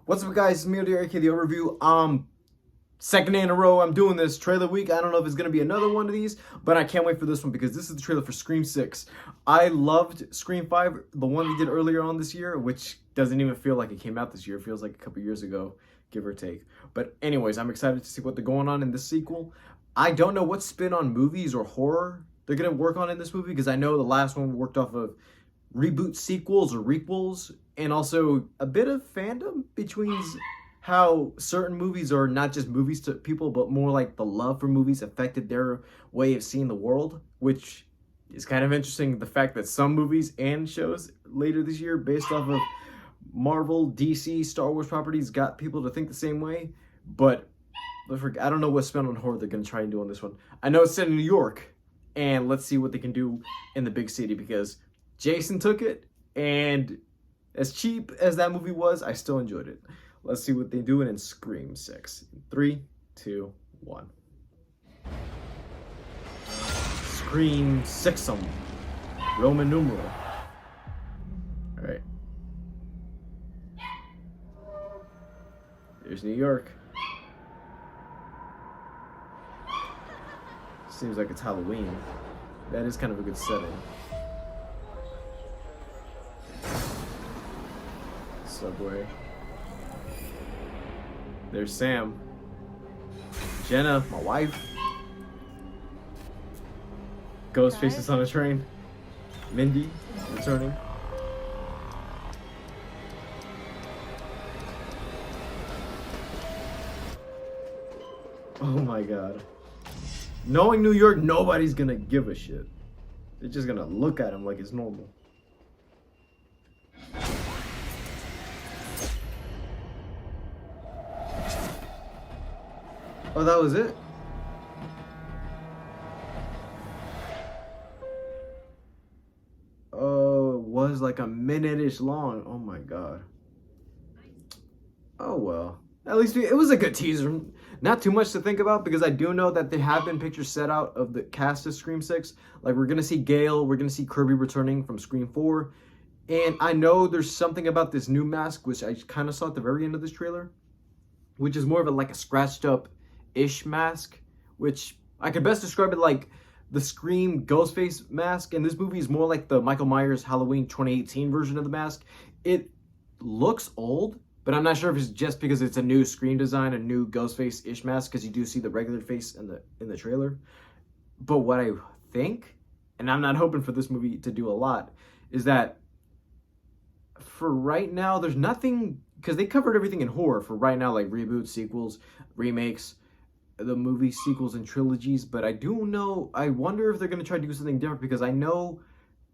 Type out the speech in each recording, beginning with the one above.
What's up, guys? It's me, Derek, the overview. Second day in a row I'm doing this trailer week. I don't know if it's gonna be another one of these, but I can't wait for this one because this is the trailer for Scream 6. I loved Scream 5, the one we did earlier on this year, which doesn't even feel like it came out this year. It feels like a couple years ago, give or take. But anyways, I'm excited to see what they're going on in this sequel. I don't know what spin on movies or horror they're gonna work on in this movie, because I know the last one worked off of reboot sequels or requels, and also a bit of fandom between how certain movies are not just movies to people, but more like the love for movies affected their way of seeing the world, which is kind of interesting. The fact that some movies and shows later this year based off of Marvel, DC, Star Wars properties got people to think the same way. But I don't know what spin on horror they're going to try and do on this one. I know it's set in New York, and let's see what they can do in the big city, because Jason took it, and as cheap as that movie was, I still enjoyed it. Let's see what they do in Scream 6. 3, 2, 1. Scream 6'em. Roman numeral. Alright. There's New York. Seems like it's Halloween. That is kind of a good setting. Subway. There's Sam. Jenna, my wife. Ghostface is on a train. Mindy returning. Oh my god. Knowing New York, nobody's gonna give a shit. They're just gonna look at him like it's normal. Oh, that was it? Oh, it was like a minute-ish long. Oh my god. Oh well. At least it was a good teaser. Not too much to think about, because I do know that there have been pictures set out of the cast of Scream 6. Like, we're going to see Gale, we're going to see Kirby returning from Scream 4. And I know there's something about this new mask, which I kind of saw at the very end of this trailer, which is more of like a scratched up-ish mask, which I could best describe it like the Scream Ghostface mask. And this movie is more like the Michael Myers Halloween 2018 version of the mask. It looks old, but I'm not sure if it's just because it's a new Scream design, a new Ghostface-ish mask, because you do see the regular face in the trailer. But what I think, and I'm not hoping for this movie to do a lot, is that for right now, there's nothing, because they covered everything in horror for right now, like reboots, sequels, remakes, the movie sequels and trilogies. But I do know, I wonder if they're going to try to do something different, because I know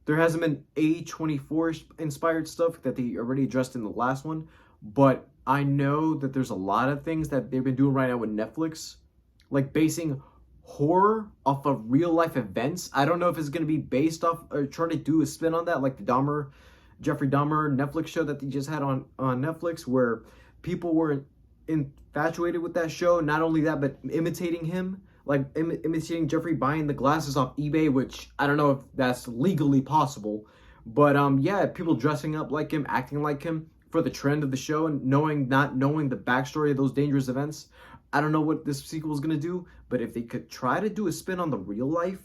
there hasn't been A24 inspired stuff that they already addressed in the last one. But I know that there's a lot of things that they've been doing right now with Netflix, like basing horror off of real life events. I don't know if it's going to be based off or trying to do a spin on that, like the Jeffrey Dahmer Netflix show that they just had on Netflix, where people were infatuated with that show. Not only that, but imitating him, like imitating Jeffrey, buying the glasses off eBay, which I don't know if that's legally possible. But yeah, people dressing up like him, acting like him, for the trend of the show, and not knowing the backstory of those dangerous events. I don't know what this sequel is going to do, but if they could try to do a spin on the real life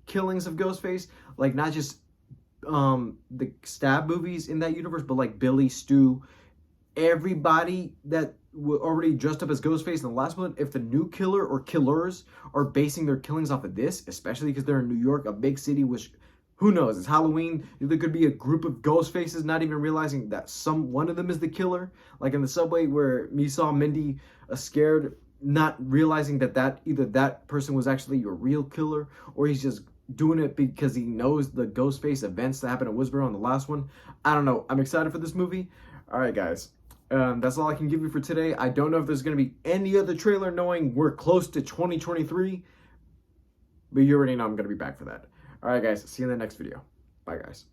killings of Ghostface, like not just the stab movies in that universe, but like Billy, Stu, everybody that were already dressed up as Ghostface in the last one, if the new killer or killers are basing their killings off of this, especially because they're in New York, a big city, which, who knows? It's Halloween. There could be a group of ghost faces not even realizing that one of them is the killer. Like in the subway where me saw Mindy scared, not realizing that either that person was actually your real killer, or he's just doing it because he knows the ghost face events that happened in Whisper on the last one. I don't know. I'm excited for this movie. All right, guys. That's all I can give you for today. I don't know if there's going to be any other trailer, knowing we're close to 2023. But you already know I'm going to be back for that. All right, guys. See you in the next video. Bye, guys.